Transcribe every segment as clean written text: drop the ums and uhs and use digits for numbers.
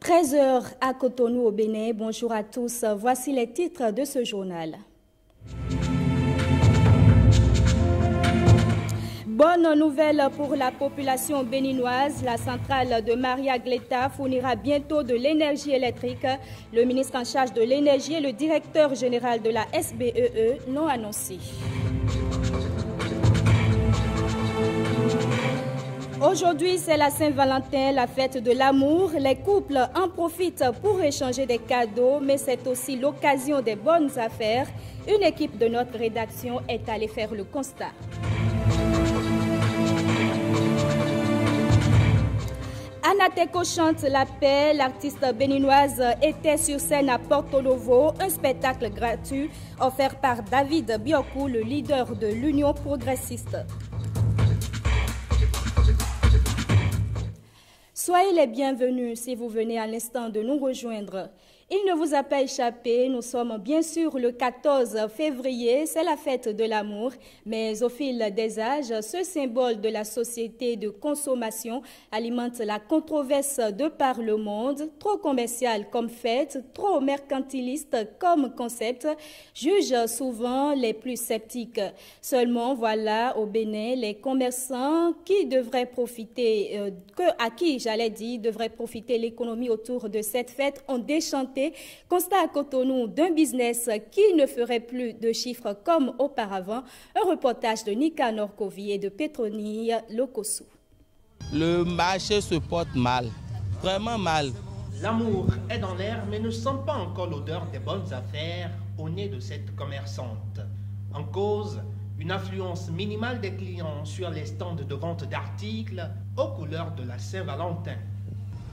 13 h à Cotonou au Bénin. Bonjour à tous. Voici les titres de ce journal. Bonne nouvelle pour la population béninoise. La centrale de Maria Gleta fournira bientôt de l'énergie électrique. Le ministre en charge de l'énergie et le directeur général de la SBEE l'ont annoncé. Aujourd'hui, c'est la Saint-Valentin, la fête de l'amour. Les couples en profitent pour échanger des cadeaux, mais c'est aussi l'occasion des bonnes affaires. Une équipe de notre rédaction est allée faire le constat. Anateco chante la paix. L'artiste béninoise était sur scène à Porto Novo, un spectacle gratuit offert par David Biokou, le leader de l'Union progressiste. Soyez les bienvenus si vous venez à l'instant de nous rejoindre. Il ne vous a pas échappé, nous sommes bien sûr le 14 février, c'est la fête de l'amour, mais au fil des âges, ce symbole de la société de consommation alimente la controverse de par le monde, trop commercial comme fête, trop mercantiliste comme concept, juge souvent les plus sceptiques. Seulement, voilà, au Bénin, les commerçants qui devraient profiter, devraient profiter l'économie autour de cette fête ont déchanté. Constat à Cotonou d'un business qui ne ferait plus de chiffres comme auparavant. Un reportage de Nika Norkovi et de Petroni Lokosu. Le marché se porte mal, vraiment mal. L'amour est dans l'air mais ne sent pas encore l'odeur des bonnes affaires au nez de cette commerçante. En cause, une affluence minimale des clients sur les stands de vente d'articles aux couleurs de la Saint-Valentin.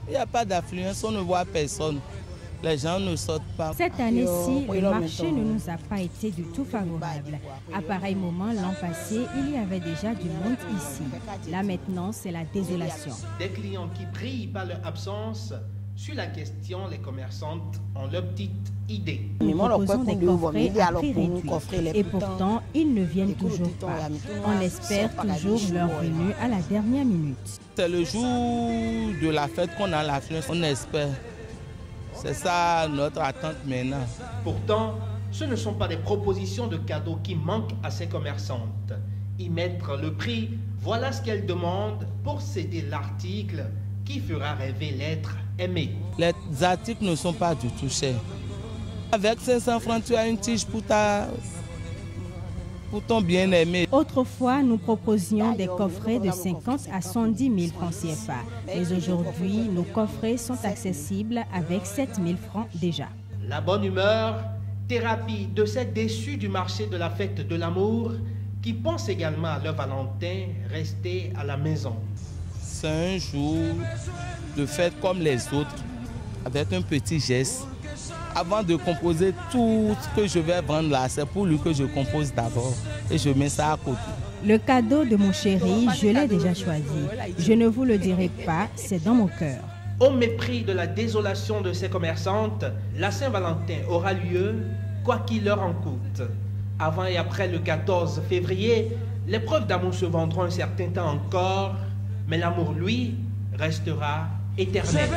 Il n'y a pas d'affluence, on ne voit personne. Les gens ne sortent pas. Cette année-ci, le marché ne nous a pas été du tout favorable. À pareil moment, l'an passé, il y avait déjà du monde ici. Là maintenant, c'est la désolation. Des clients qui brillent par leur absence. Sur la question, les commerçantes ont leur petite idée. Nous proposons des coffrets à prix réduit. Et pourtant, ils ne viennent toujours pas. On espère toujours leur venue à la dernière minute. C'est le jour de la fête qu'on a l'affluence. On espère. C'est ça notre attente maintenant. Pourtant, ce ne sont pas des propositions de cadeaux qui manquent à ces commerçantes. Y mettre le prix, voilà ce qu'elles demandent pour céder l'article qui fera rêver l'être aimé. Les articles ne sont pas du tout chers. Avec 500 francs, tu as une tige pour ton bien-aimé. Autrefois, nous proposions des coffrets de 50 à 110 000 francs CFA. Mais aujourd'hui, nos coffrets sont accessibles avec 7 000 francs déjà. La bonne humeur, thérapie de ces déçus du marché de la fête de l'amour qui pensent également à leur Valentin rester à la maison. C'est un jour de fête comme les autres, avec un petit geste. Avant de composer tout ce que je vais vendre là, c'est pour lui que je compose d'abord et je mets ça à côté. Le cadeau de mon chéri, je l'ai déjà choisi. Je ne vous le dirai pas, c'est dans mon cœur. Au mépris de la désolation de ces commerçantes, la Saint-Valentin aura lieu, quoi qu'il leur en coûte. Avant et après le 14 février, les preuves d'amour se vendront un certain temps encore, mais l'amour, lui, restera éternel.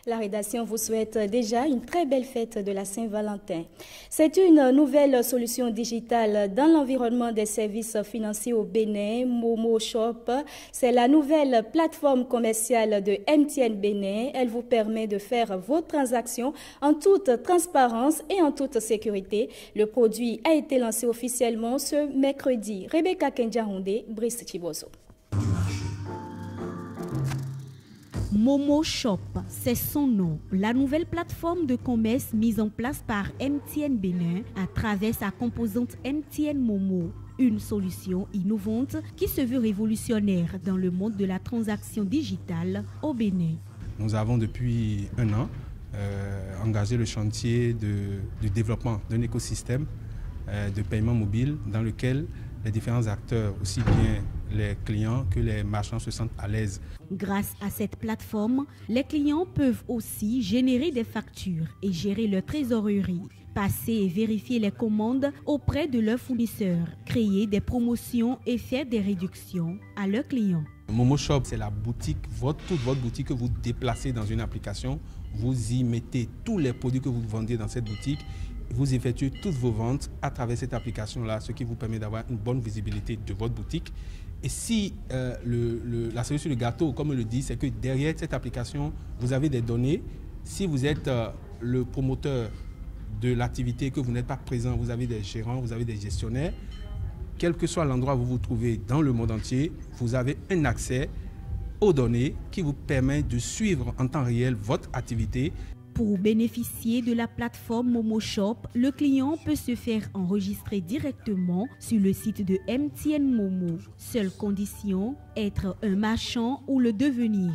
La rédaction vous souhaite déjà une très belle fête de la Saint-Valentin. C'est une nouvelle solution digitale dans l'environnement des services financiers au Bénin, Momo Shop. C'est la nouvelle plateforme commerciale de MTN Bénin. Elle vous permet de faire vos transactions en toute transparence et en toute sécurité. Le produit a été lancé officiellement ce mercredi. Rebecca Kendiahoundé, Brice Chibozo. Momo Shop, c'est son nom. La nouvelle plateforme de commerce mise en place par MTN Bénin à travers sa composante MTN Momo. Une solution innovante qui se veut révolutionnaire dans le monde de la transaction digitale au Bénin. Nous avons depuis un an engagé le chantier du développement d'un écosystème de paiement mobile dans lequel les différents acteurs, aussi bien les clients que les marchands, se sentent à l'aise. Grâce à cette plateforme, les clients peuvent aussi générer des factures et gérer leur trésorerie. passer et vérifier les commandes auprès de leurs fournisseurs, créer des promotions et faire des réductions à leurs clients. Momo Shop, c'est la boutique, toute votre boutique que vous déplacez dans une application. Vous y mettez tous les produits que vous vendez dans cette boutique. Vous effectuez toutes vos ventes à travers cette application-là, ce qui vous permet d'avoir une bonne visibilité de votre boutique. Et si la cerise sur le gâteau, comme on le dit, c'est que derrière cette application, vous avez des données. Si vous êtes le promoteur de l'activité, que vous n'êtes pas présent, vous avez des gérants, vous avez des gestionnaires. Quel que soit l'endroit où vous vous trouvez dans le monde entier, vous avez un accès aux données qui vous permet de suivre en temps réel votre activité. Pour bénéficier de la plateforme Momo Shop, le client peut se faire enregistrer directement sur le site de MTN Momo. Seule condition, être un marchand ou le devenir.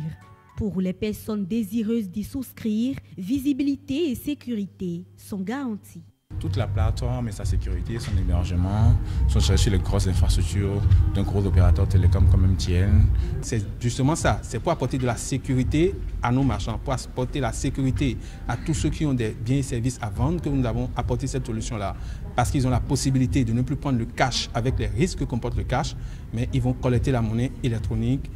Pour les personnes désireuses d'y souscrire, visibilité et sécurité sont garanties. Toute la plateforme et sa sécurité, son hébergement sont cherchés les grosses infrastructures d'un gros opérateur télécom comme MTN. C'est justement ça, c'est pour apporter de la sécurité à nos marchands, pour apporter la sécurité à tous ceux qui ont des biens et services à vendre que nous avons apporté cette solution-là. Parce qu'ils ont la possibilité de ne plus prendre le cash avec les risques que comporte le cash, mais ils vont collecter la monnaie électronique,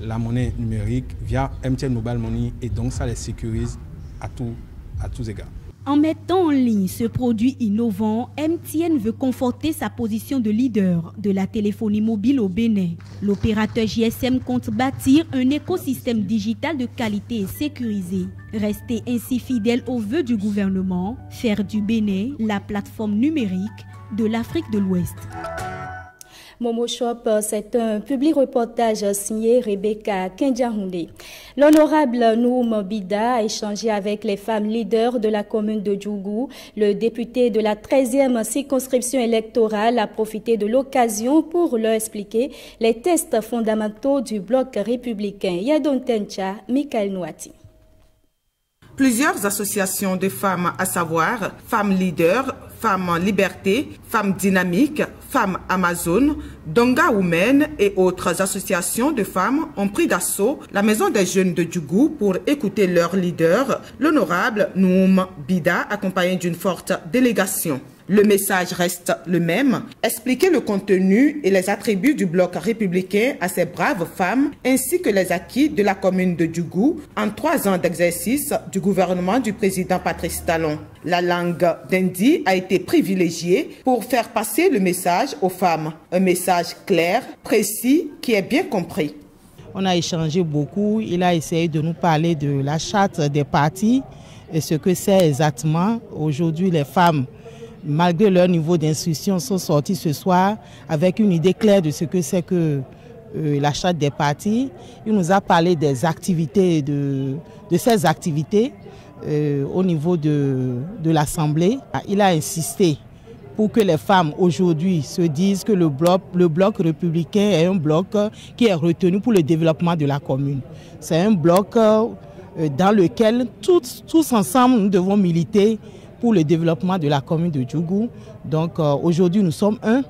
la monnaie numérique via MTN Mobile Money et donc ça les sécurise à tous égards. En mettant en ligne ce produit innovant, MTN veut conforter sa position de leader de la téléphonie mobile au Bénin. L'opérateur GSM compte bâtir un écosystème digital de qualité et sécurisé. Rester ainsi fidèle aux vœux du gouvernement, faire du Bénin la plateforme numérique de l'Afrique de l'Ouest. Momo Shop, c'est un public reportage signé Rebecca Kendiahoundé. L'honorable Noum Bida a échangé avec les femmes leaders de la commune de Djougou. Le député de la 13e circonscription électorale a profité de l'occasion pour leur expliquer les tests fondamentaux du bloc républicain. Yadon Tencha, Michael Nouati. Plusieurs associations de femmes, à savoir Femmes Leaders, Femmes Liberté, Femmes Dynamiques, Femmes Amazon, Donga Women et autres associations de femmes ont pris d'assaut la maison des jeunes de Djougou pour écouter leur leader, l'honorable Noum Bida, accompagné d'une forte délégation. Le message reste le même, expliquer le contenu et les attributs du bloc républicain à ces braves femmes, ainsi que les acquis de la commune de Djougou en 3 ans d'exercice du gouvernement du président Patrice Talon. La langue d'Indi a été privilégiée pour faire passer le message aux femmes. Un message clair, précis, qui est bien compris. On a échangé beaucoup, il a essayé de nous parler de la charte des partis et ce que c'est exactement. Aujourd'hui, les femmes, malgré leur niveau d'instruction, sont sortis ce soir avec une idée claire de ce que c'est que la charte des partis. Il nous a parlé des activités, de ces activités au niveau de l'Assemblée. Il a insisté pour que les femmes aujourd'hui se disent que le bloc républicain est un bloc qui est retenu pour le développement de la commune. C'est un bloc dans lequel tous ensemble nous devons militer pour le développement de la commune de Djougou. Donc aujourd'hui nous sommes un.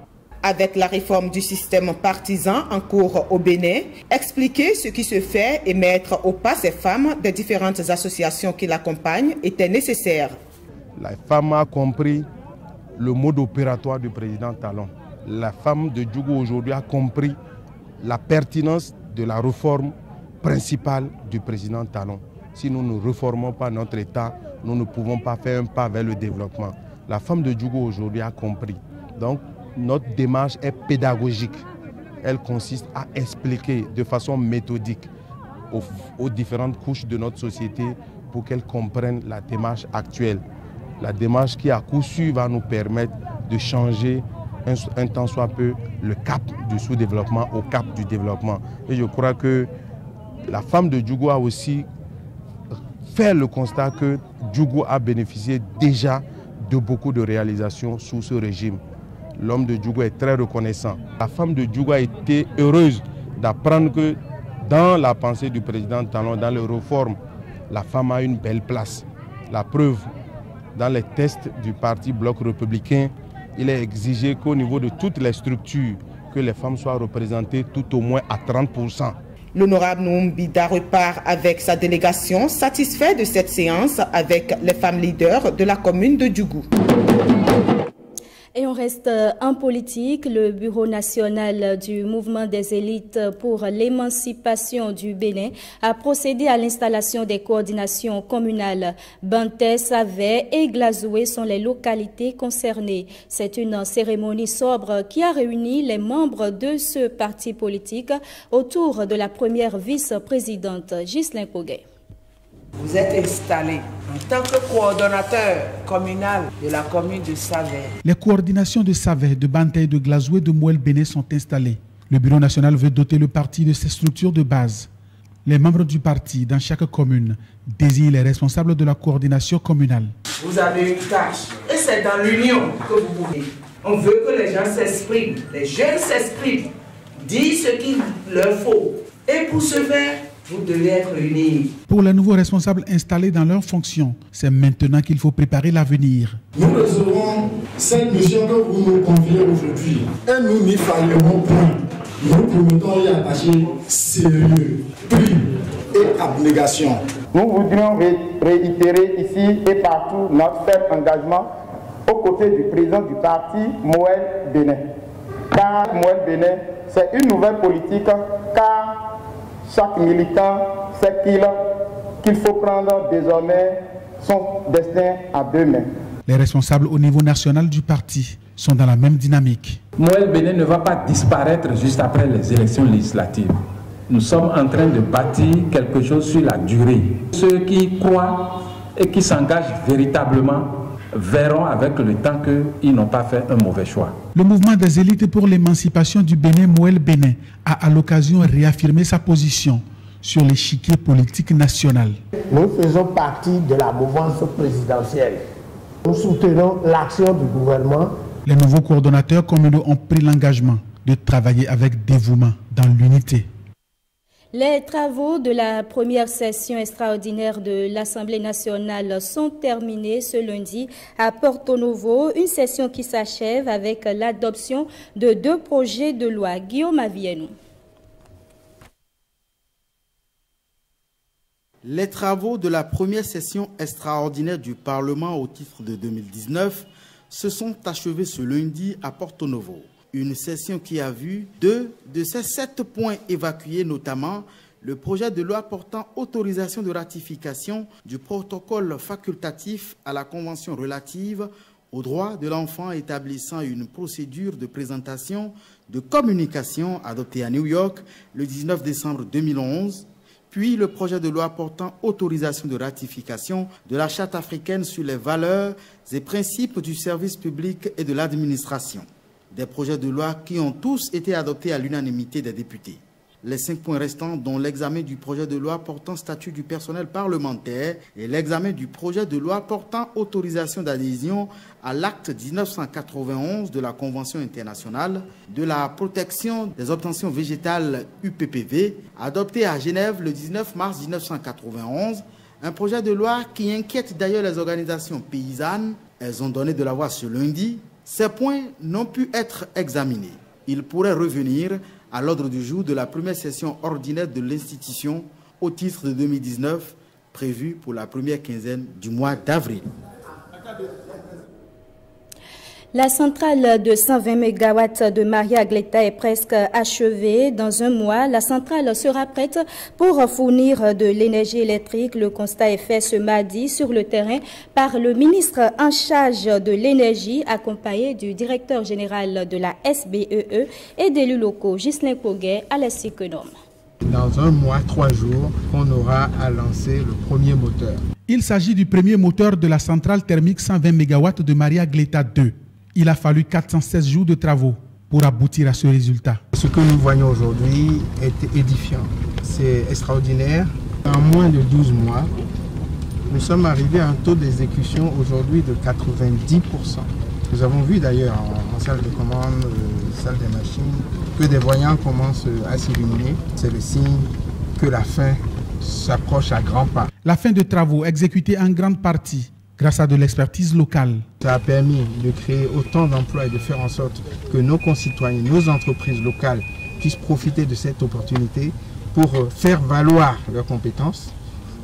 Avec la réforme du système partisan en cours au Bénin, expliquer ce qui se fait et mettre au pas ces femmes des différentes associations qui l'accompagnent était nécessaire. La femme a compris le mode opératoire du président Talon. La femme de Djougou aujourd'hui a compris la pertinence de la réforme principale du président Talon. Si nous ne réformons pas notre État, nous ne pouvons pas faire un pas vers le développement. La femme de Djougou aujourd'hui a compris. Donc, notre démarche est pédagogique. Elle consiste à expliquer de façon méthodique aux différentes couches de notre société pour qu'elles comprennent la démarche actuelle. La démarche qui à coup sûr va nous permettre de changer un tant soit peu le cap du sous-développement au cap du développement. Et je crois que la femme de Djougou a aussi fait le constat que Djougou a bénéficié déjà de beaucoup de réalisations sous ce régime. L'homme de Djougou est très reconnaissant. La femme de Djougou a été heureuse d'apprendre que dans la pensée du président Talon, dans les réformes, la femme a une belle place. La preuve, dans les tests du parti Bloc républicain, il est exigé qu'au niveau de toutes les structures, que les femmes soient représentées tout au moins à 30%. L'honorable Noumbida repart avec sa délégation satisfait de cette séance avec les femmes leaders de la commune de Djougou. Et on reste en politique. Le Bureau national du mouvement des élites pour l'émancipation du Bénin a procédé à l'installation des coordinations communales. Bantais, Savet et Glazoué sont les localités concernées. C'est une cérémonie sobre qui a réuni les membres de ce parti politique autour de la première vice-présidente, Ghislain Kogué. Vous êtes installé en tant que coordonnateur communal de la commune de Savet. Les coordinations de Savet, de Bantais, de Glazoué, de Mouel-Béné sont installées. Le Bureau national veut doter le parti de ses structures de base. Les membres du parti, dans chaque commune, désignent les responsables de la coordination communale. Vous avez une tâche et c'est dans l'union que vous pouvez. On veut que les gens s'expriment, les jeunes s'expriment, disent ce qu'il leur faut. Et pour ce faire, vous devez être unis. Pour les nouveaux responsables installés dans leurs fonctions, c'est maintenant qu'il faut préparer l'avenir. Nous recevrons cette mission que vous nous confiez aujourd'hui et nous n'y faillerons point. Nous promettons y attacher sérieux, prix et abnégation. Nous voudrions réitérer ici et partout notre ferme engagement aux côtés du président du parti, Mouel-Béné. Car Mouel-Béné, c'est une nouvelle politique, car chaque militant sait qu'il faut prendre désormais son destin à deux mains. Les responsables au niveau national du parti sont dans la même dynamique. Mouel-Béné ne va pas disparaître juste après les élections législatives. Nous sommes en train de bâtir quelque chose sur la durée. Ceux qui croient et qui s'engagent véritablement verront avec le temps qu'ils n'ont pas fait un mauvais choix. Le mouvement des élites pour l'émancipation du Bénin, Mouel-Béné, a à l'occasion réaffirmé sa position sur l'échiquier politique national. Nous faisons partie de la mouvance présidentielle. Nous soutenons l'action du gouvernement. Les nouveaux coordonnateurs communaux ont pris l'engagement de travailler avec dévouement dans l'unité. Les travaux de la première session extraordinaire de l'Assemblée nationale sont terminés ce lundi à Porto Novo, une session qui s'achève avec l'adoption de 2 projets de loi. Guillaume Avienou. Les travaux de la première session extraordinaire du Parlement au titre de 2019 se sont achevés ce lundi à Porto Novo. Une session qui a vu 2 de ces 7 points évacués, notamment le projet de loi portant autorisation de ratification du protocole facultatif à la Convention relative aux droits de l'enfant établissant une procédure de présentation de communication adoptée à New York le 19 décembre 2011, puis le projet de loi portant autorisation de ratification de la Charte africaine sur les valeurs et principes du service public et de l'administration. Des projets de loi qui ont tous été adoptés à l'unanimité des députés. Les 5 points restants, dont l'examen du projet de loi portant statut du personnel parlementaire et l'examen du projet de loi portant autorisation d'adhésion à l'acte 1991 de la Convention internationale de la protection des obtentions végétales UPPV, adopté à Genève le 19 mars 1991, un projet de loi qui inquiète d'ailleurs les organisations paysannes. Elles ont donné de la voix ce lundi. Ces points n'ont pu être examinés. Ils pourraient revenir à l'ordre du jour de la première session ordinaire de l'institution au titre de 2019, prévue pour la première quinzaine du mois d'avril. La centrale de 120 MW de Maria Agleta est presque achevée. Dans un mois, la centrale sera prête pour fournir de l'énergie électrique. Le constat est fait ce mardi sur le terrain par le ministre en charge de l'énergie, accompagné du directeur général de la SBEE et d'élus locaux, Ghislain Kogué, à l'Essiconome. Dans un mois, 3 jours, on aura à lancer le premier moteur. Il s'agit du premier moteur de la centrale thermique 120 MW de Maria Agleta 2. Il a fallu 416 jours de travaux pour aboutir à ce résultat. Ce que nous voyons aujourd'hui est édifiant. C'est extraordinaire. En moins de 12 mois, nous sommes arrivés à un taux d'exécution aujourd'hui de 90%. Nous avons vu d'ailleurs en salle de commande, salle des machines, que des voyants commencent à s'illuminer. C'est le signe que la fin s'approche à grands pas. La fin de travaux exécutés en grande partie grâce à de l'expertise locale. Ça a permis de créer autant d'emplois et de faire en sorte que nos concitoyens, nos entreprises locales puissent profiter de cette opportunité pour faire valoir leurs compétences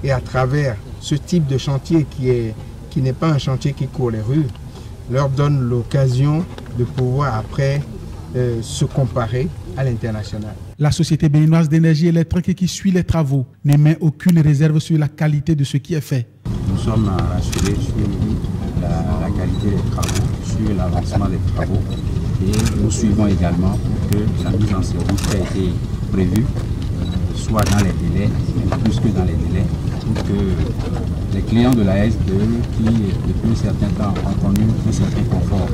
et à travers ce type de chantier qui n'est pas un chantier qui court les rues, leur donne l'occasion de pouvoir après se comparer à l'international. La Société béninoise d'énergie électrique qui suit les travaux n'émet aucune réserve sur la qualité de ce qui est fait. Nous sommes rassurés sur la qualité des travaux, sur l'avancement des travaux et nous suivons également pour que la mise en service qui a été prévue soit dans les délais, plus que dans les délais, pour que les clients de la SDE qui depuis un certain temps ont connu un certain confort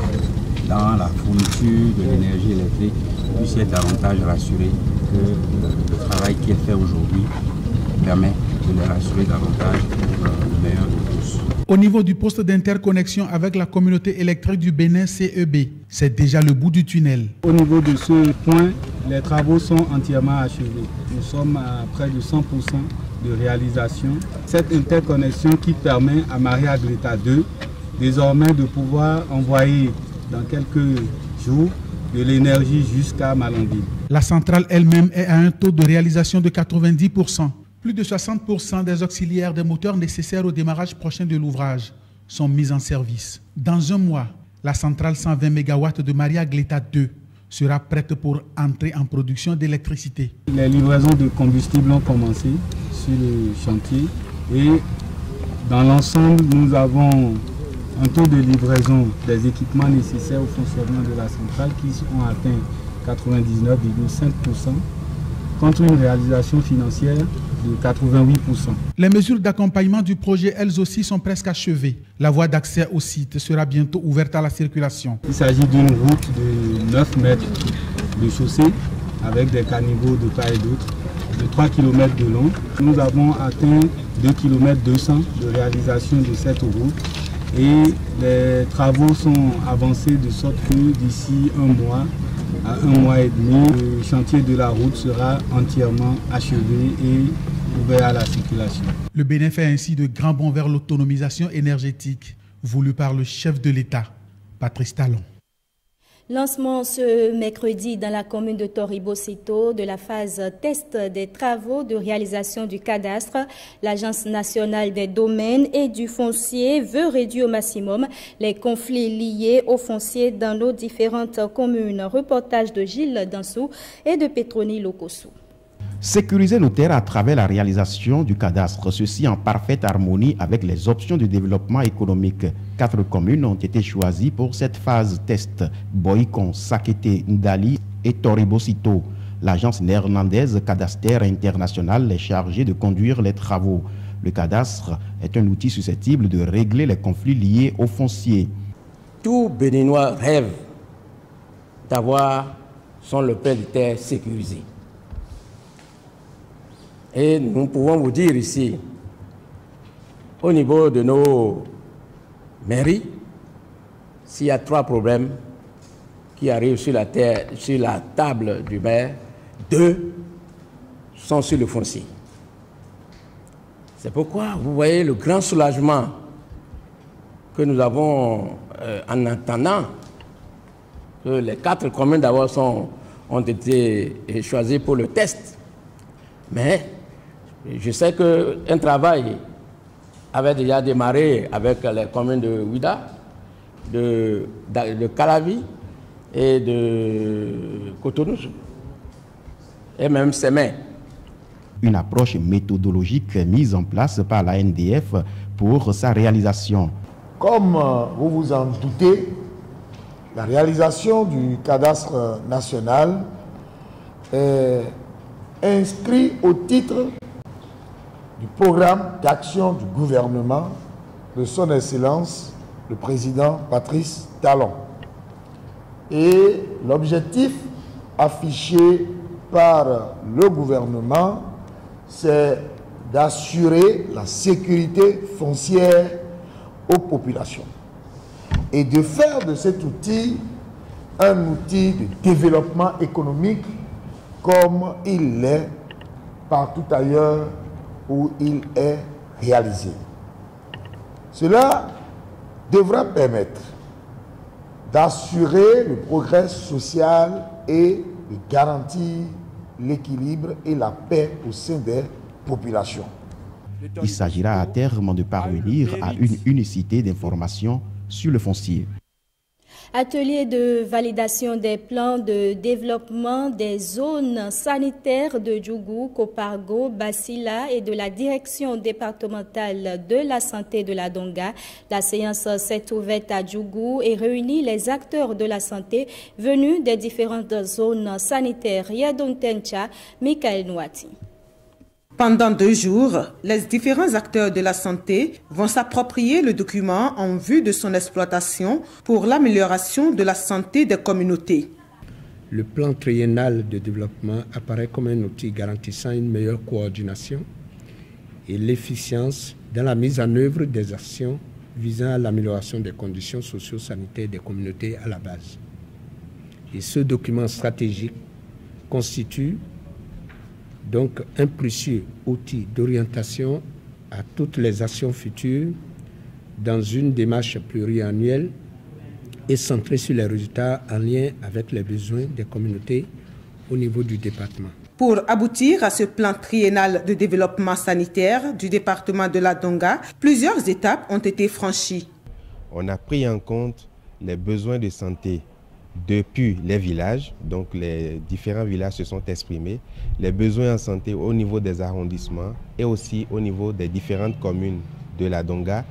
dans la fourniture de l'énergie électrique puissent être davantage rassurés que le travail qui est fait aujourd'hui permet de les rassurer davantage pour le meilleur de tous. Au niveau du poste d'interconnexion avec la communauté électrique du Bénin CEB, c'est déjà le bout du tunnel. Au niveau de ce point, les travaux sont entièrement achevés. Nous sommes à près de 100% de réalisation. Cette interconnexion qui permet à Maria Greta 2 désormais de pouvoir envoyer dans quelques jours de l'énergie jusqu'à Malonville. La centrale elle-même est à un taux de réalisation de 90%. Plus de 60% des auxiliaires des moteurs nécessaires au démarrage prochain de l'ouvrage sont mis en service. Dans un mois, la centrale 120 MW de Maria Greta 2 sera prête pour entrer en production d'électricité. Les livraisons de combustible ont commencé sur le chantier et dans l'ensemble, nous avons un taux de livraison des équipements nécessaires au fonctionnement de la centrale qui ont atteint 99,5% contre une réalisation financière de 88%. Les mesures d'accompagnement du projet, elles aussi, sont presque achevées. La voie d'accès au site sera bientôt ouverte à la circulation. Il s'agit d'une route de 9 mètres de chaussée avec des caniveaux de part et d'autre de 3 km de long. Nous avons atteint 2 km 200 de réalisation de cette route. Et les travaux sont avancés de sorte que d'ici un mois à un mois et demi, le chantier de la route sera entièrement achevé et ouvert à la circulation. Le Bénin fait ainsi de grands bonds vers l'autonomisation énergétique voulue par le chef de l'État, Patrice Talon. Lancement ce mercredi dans la commune de Toribocito de la phase test des travaux de réalisation du cadastre. L'Agence nationale des domaines et du foncier veut réduire au maximum les conflits liés au foncier dans nos différentes communes. Reportage de Gilles Dansou et de Petroni Lokosu. Sécuriser nos terres à travers la réalisation du cadastre, ceci en parfaite harmonie avec les options de développement économique. 4 communes ont été choisies pour cette phase test: Boïkon, Sakete, Ndali et Toribocito. L'agence néerlandaise Cadastre International est chargée de conduire les travaux. Le cadastre est un outil susceptible de régler les conflits liés au foncier. Tout Béninois rêve d'avoir son lopin de terre sécurisé. Et nous pouvons vous dire ici, au niveau de nos mairies, s'il y a 3 problèmes qui arrivent sur la table du maire, 2 sont sur le foncier. C'est pourquoi vous voyez le grand soulagement que nous avons en attendant que les 4 communes d'abord ont été choisies pour le test. Mais je sais qu'un travail avait déjà démarré avec les communes de Ouida, de Calavi et de Cotonou, et même Sémé. Une approche méthodologique mise en place par la NDF pour sa réalisation. Comme vous vous en doutez, la réalisation du cadastre national est inscrit au titre du programme d'action du gouvernement de son Excellence, le président Patrice Talon. Et l'objectif affiché par le gouvernement, c'est d'assurer la sécurité foncière aux populations et de faire de cet outil un outil de développement économique comme il l'est partout ailleurs où il est réalisé. Cela devra permettre d'assurer le progrès social et de garantir l'équilibre et la paix au sein des populations. Il s'agira à terme de parvenir à une unicité d'information sur le foncier. Atelier de validation des plans de développement des zones sanitaires de Djougou, Kopargo, Basila et de la direction départementale de la santé de la Donga. La séance s'est ouverte à Djougou et réunit les acteurs de la santé venus des différentes zones sanitaires. Yadon Tencha, Michael Nouati. Pendant 2 jours, les différents acteurs de la santé vont s'approprier le document en vue de son exploitation pour l'amélioration de la santé des communautés. Le plan triennal de développement apparaît comme un outil garantissant une meilleure coordination et l'efficience dans la mise en œuvre des actions visant à l'amélioration des conditions socio-sanitaires des communautés à la base. Et ce document stratégique constitue donc un précieux outil d'orientation à toutes les actions futures dans une démarche pluriannuelle et centrée sur les résultats en lien avec les besoins des communautés au niveau du département. Pour aboutir à ce plan triennal de développement sanitaire du département de la Donga, plusieurs étapes ont été franchies. On a pris en compte les besoins de santé depuis les villages, donc les différents villages se sont exprimés, les besoins en santé au niveau des arrondissements et aussi au niveau des différentes communes de la Donga.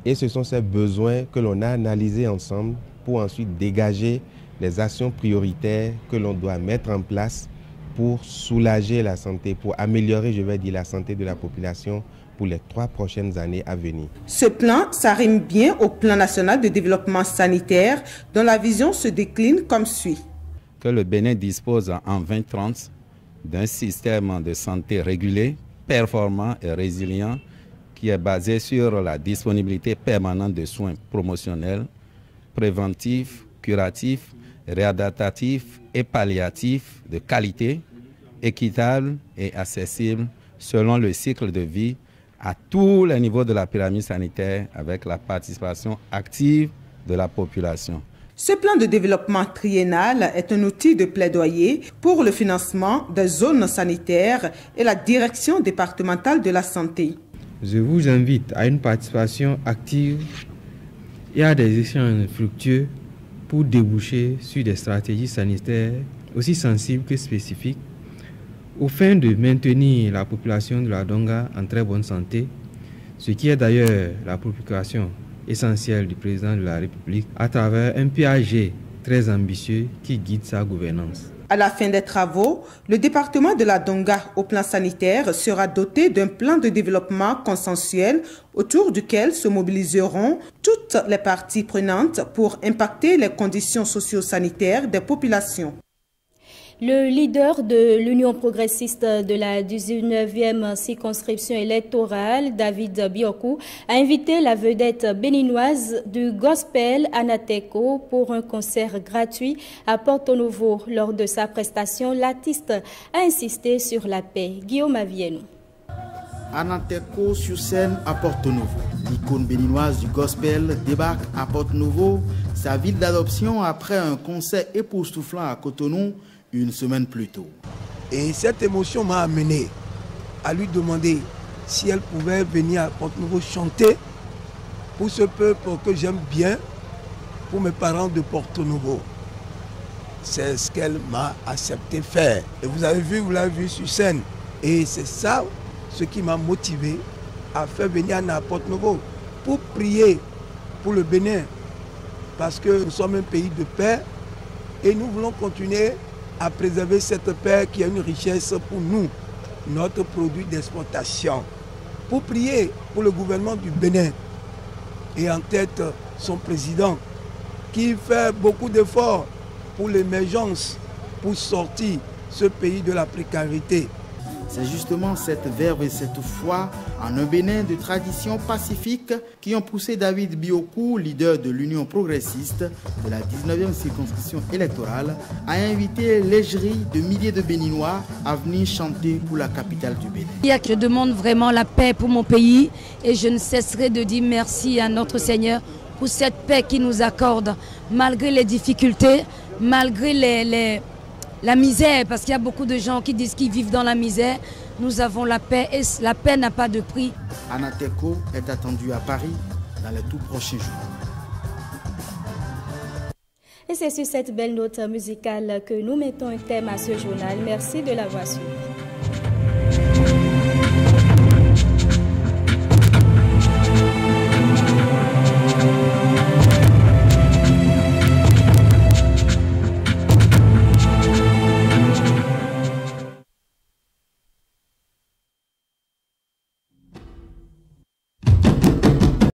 Et ce sont ces besoins que l'on a analysés ensemble pour ensuite dégager les actions prioritaires que l'on doit mettre en place pour soulager la santé, pour améliorer, je vais dire, la santé de la population pour les 3 prochaines années à venir. Ce plan s'arrime bien au plan national de développement sanitaire dont la vision se décline comme suit. Que le Bénin dispose en 2030 d'un système de santé régulé, performant et résilient qui est basé sur la disponibilité permanente de soins promotionnels, préventifs, curatifs, réadaptatifs et palliatifs de qualité, équitable et accessible selon le cycle de vie à tous les niveaux de la pyramide sanitaire avec la participation active de la population. Ce plan de développement triennal est un outil de plaidoyer pour le financement des zones sanitaires et la direction départementale de la santé. Je vous invite à une participation active et à des échanges fructueux pour déboucher sur des stratégies sanitaires aussi sensibles que spécifiques au fin de maintenir la population de la Donga en très bonne santé, ce qui est d'ailleurs la préoccupation essentielle du président de la République à travers un PAG très ambitieux qui guide sa gouvernance. À la fin des travaux, le département de la Donga au plan sanitaire sera doté d'un plan de développement consensuel autour duquel se mobiliseront toutes les parties prenantes pour impacter les conditions socio-sanitaires des populations. Le leader de l'Union progressiste de la 19e circonscription électorale, David Biokou, a invité la vedette béninoise du gospel Anateco pour un concert gratuit à Porto Novo. Lors de sa prestation, l'artiste a insisté sur la paix. Guillaume Avienou. Anateco sur scène à Porto Novo. L'icône béninoise du gospel débarque à Porto Novo, sa ville d'adoption, après un concert époustouflant à Cotonou une semaine plus tôt. Et cette émotion m'a amené à lui demander si elle pouvait venir à Porto Novo chanter pour ce peuple que j'aime bien, pour mes parents de Porto Novo. C'est ce qu'elle m'a accepté faire. Et vous l'avez vu sur scène. Et c'est ça ce qui m'a motivé à faire venir à Porto Novo pour prier pour le Bénin. Parce que nous sommes un pays de paix et nous voulons continuer à préserver cette paix qui est une richesse pour nous, notre produit d'exportation. Pour prier pour le gouvernement du Bénin et en tête son président qui fait beaucoup d'efforts pour l'émergence, pour sortir ce pays de la précarité. C'est justement cette verve et cette foi en un Bénin de tradition pacifique qui ont poussé David Biokou, leader de l'Union progressiste de la 19e circonscription électorale, à inviter l'égérie de milliers de Béninois à venir chanter pour la capitale du Bénin. Je demande vraiment la paix pour mon pays et je ne cesserai de dire merci à notre Seigneur pour cette paix qu'il nous accorde, malgré les difficultés, malgré la misère, parce qu'il y a beaucoup de gens qui disent qu'ils vivent dans la misère. Nous avons la paix et la paix n'a pas de prix. Anateco est attendu à Paris dans les tout prochains jours. Et c'est sur cette belle note musicale que nous mettons un thème à ce journal. Merci de l'avoir suivi.